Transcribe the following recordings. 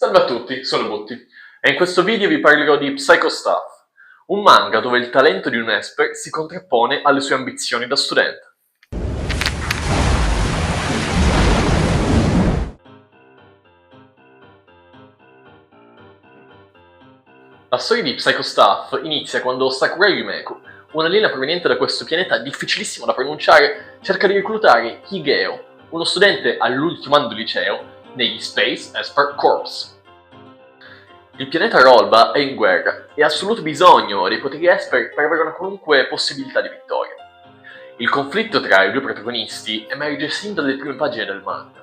Salve a tutti, sono Butti e in questo video vi parlerò di Psycho Staff, un manga dove il talento di un esper si contrappone alle sue ambizioni da studente. La storia di Psycho Staff inizia quando Sakurai Yumeko, un'aliena proveniente da questo pianeta difficilissimo da pronunciare, cerca di reclutare Higeo, uno studente all'ultimo anno di liceo, negli Space Esper Corps. Il pianeta Rolba è in guerra e ha assoluto bisogno dei poteri Esper per avere una qualunque possibilità di vittoria. Il conflitto tra i due protagonisti emerge sin dalle prime pagine del manga.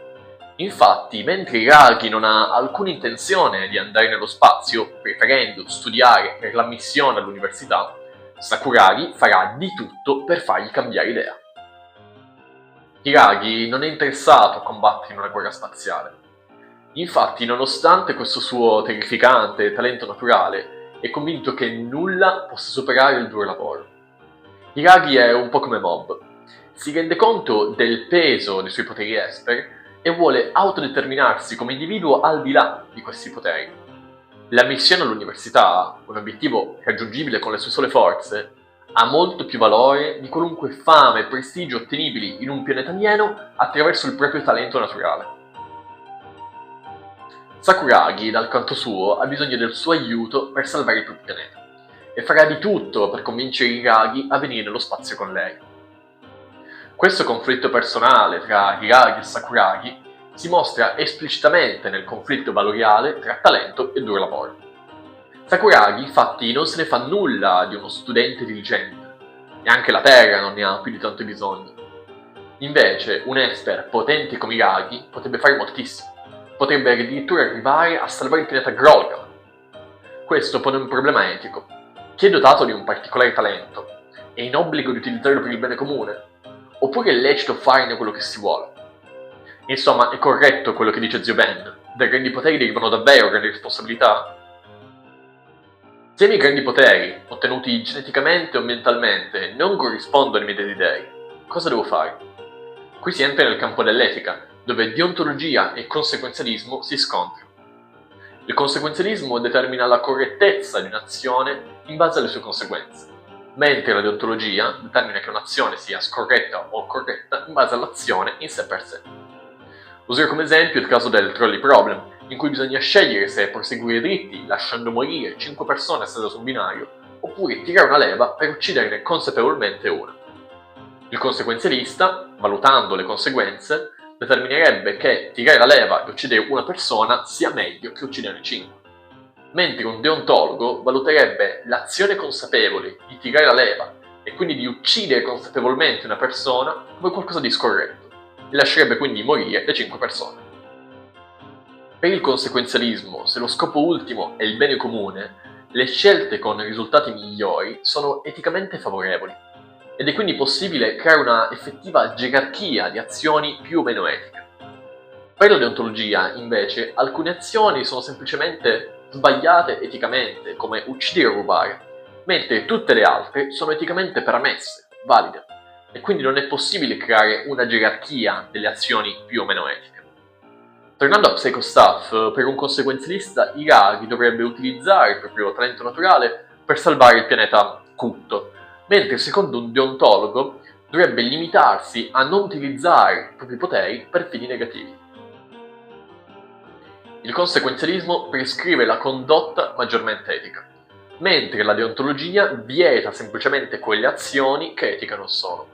Infatti, mentre Hiragi non ha alcuna intenzione di andare nello spazio, preferendo studiare per l'ammissione all'università, Sakuragi farà di tutto per fargli cambiare idea. Hiragi non è interessato a combattere in una guerra spaziale. Infatti, nonostante questo suo terrificante talento naturale, è convinto che nulla possa superare il duro lavoro. Hiragi è un po' come Mob. Si rende conto del peso dei suoi poteri Esper e vuole autodeterminarsi come individuo al di là di questi poteri. L'ammissione all'università, un obiettivo raggiungibile con le sue sole forze, ha molto più valore di qualunque fame e prestigio ottenibili in un pianeta alieno attraverso il proprio talento naturale. Sakuragi, dal canto suo, ha bisogno del suo aiuto per salvare il proprio pianeta e farà di tutto per convincere Hiragi a venire nello spazio con lei. Questo conflitto personale tra Hiragi e Sakuragi si mostra esplicitamente nel conflitto valoriale tra talento e duro lavoro. Sakuragi, infatti, non se ne fa nulla di uno studente diligente, e anche la Terra non ne ha più di tanto bisogno. Invece, un esper potente come Hiragi potrebbe fare moltissimo. Potrebbe addirittura arrivare a salvare il pianeta Grolga. Questo pone un problema etico. Chi è dotato di un particolare talento è in obbligo di utilizzarlo per il bene comune? Oppure è lecito farne quello che si vuole? Insomma, è corretto quello che dice zio Ben. Dai grandi poteri derivano davvero grandi responsabilità? Se i miei grandi poteri, ottenuti geneticamente o mentalmente, non corrispondono ai miei desideri, cosa devo fare? Qui si entra nel campo dell'etica, dove deontologia e conseguenzialismo si scontrano. Il conseguenzialismo determina la correttezza di un'azione in base alle sue conseguenze, mentre la deontologia determina che un'azione sia scorretta o corretta in base all'azione in sé per sé. Userò come esempio il caso del trolley problem, in cui bisogna scegliere se proseguire dritti lasciando morire 5 persone sedute su un binario, oppure tirare una leva per ucciderne consapevolmente una. Il conseguenzialista, valutando le conseguenze, determinerebbe che tirare la leva e uccidere una persona sia meglio che ucciderne 5. Mentre un deontologo valuterebbe l'azione consapevole di tirare la leva e quindi di uccidere consapevolmente una persona come qualcosa di scorretto e lascerebbe quindi morire le 5 persone. Per il conseguenzialismo, se lo scopo ultimo è il bene comune, le scelte con risultati migliori sono eticamente favorevoli ed è quindi possibile creare una effettiva gerarchia di azioni più o meno etiche. Per la deontologia, invece, alcune azioni sono semplicemente sbagliate eticamente, come uccidere o rubare, mentre tutte le altre sono eticamente permesse, valide, e quindi non è possibile creare una gerarchia delle azioni più o meno etiche. Tornando a Psycho Staff, per un conseguenzialista Hiragi dovrebbe utilizzare il proprio talento naturale per salvare il pianeta Kutto, mentre secondo un deontologo dovrebbe limitarsi a non utilizzare i propri poteri per fini negativi. Il conseguenzialismo prescrive la condotta maggiormente etica, mentre la deontologia vieta semplicemente quelle azioni che etica non sono.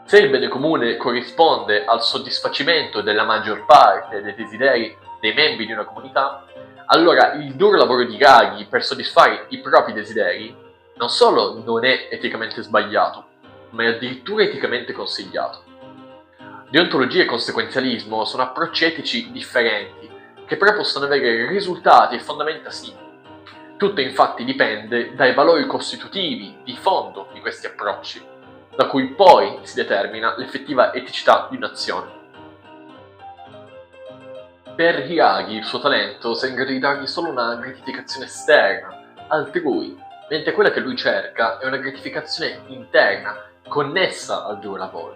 Se il bene comune corrisponde al soddisfacimento della maggior parte dei desideri dei membri di una comunità, allora il duro lavoro di Hiragi per soddisfare i propri desideri non solo non è eticamente sbagliato, ma è addirittura eticamente consigliato. Deontologia e conseguenzialismo sono approcci etici differenti, che però possono avere risultati e fondamenta simili. Tutto infatti dipende dai valori costitutivi di fondo di questi approcci, da cui poi si determina l'effettiva eticità di un'azione. Per Hiragi il suo talento sarà in grado di dargli solo una gratificazione esterna, altrui, mentre quella che lui cerca è una gratificazione interna, connessa al duro lavoro.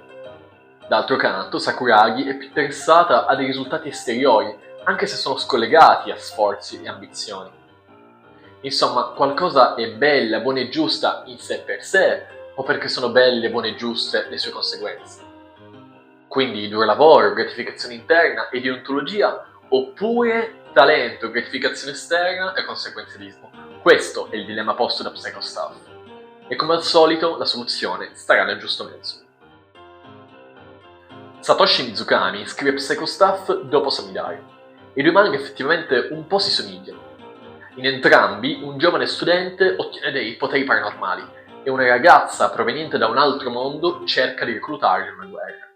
D'altro canto, Sakuragi è più interessata a dei risultati esteriori, anche se sono scollegati a sforzi e ambizioni. Insomma, qualcosa è bella, buona e giusta in sé per sé, o perché sono belle, buone e giuste le sue conseguenze. Quindi duro lavoro, gratificazione interna e deontologia, oppure talento, gratificazione esterna e conseguenzialismo. Questo è il dilemma posto da Psychostuff. E come al solito la soluzione starà nel giusto mezzo. Satoshi Mizukami scrive Psychostuff dopo Samidare. I due manga effettivamente un po' si somigliano. In entrambi un giovane studente ottiene dei poteri paranormali e una ragazza proveniente da un altro mondo cerca di reclutarli in una guerra.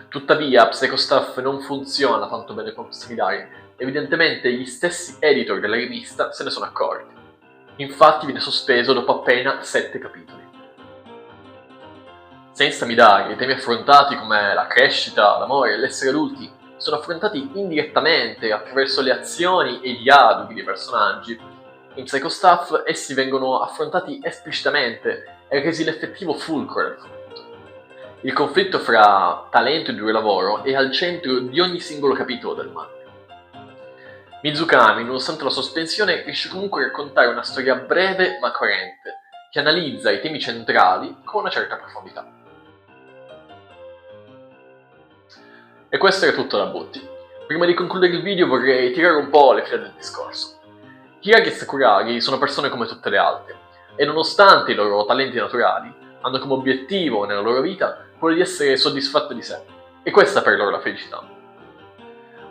Tuttavia Psychostuff non funziona tanto bene quanto Samidare, evidentemente gli stessi editor della rivista se ne sono accorti. Infatti viene sospeso dopo appena 7 capitoli. Senza Midari, i temi affrontati come la crescita, l'amore e l'essere adulti sono affrontati indirettamente attraverso le azioni e i dialoghi dei personaggi. In Psychostuff essi vengono affrontati esplicitamente e resi l'effettivo fulcro del fumetto. Il conflitto fra talento e duro lavoro è al centro di ogni singolo capitolo del manga. Mizukami, nonostante la sospensione, riesce comunque a raccontare una storia breve ma coerente, che analizza i temi centrali con una certa profondità. E questo era tutto da Botti. Prima di concludere il video vorrei tirare un po' le fila del discorso. Hiragi e Sakuragi sono persone come tutte le altre, e nonostante i loro talenti naturali, hanno come obiettivo nella loro vita quello di essere soddisfatti di sé, e questa per loro la felicità.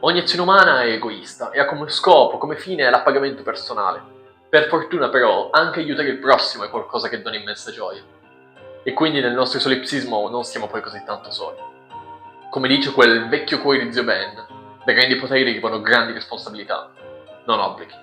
Ogni azione umana è egoista e ha come scopo, come fine, l'appagamento personale. Per fortuna però anche aiutare il prossimo è qualcosa che dona immensa gioia. E quindi nel nostro solipsismo non siamo poi così tanto soli. Come dice quel vecchio cuore di zio Ben, dai grandi poteri derivano grandi responsabilità, non obblighi.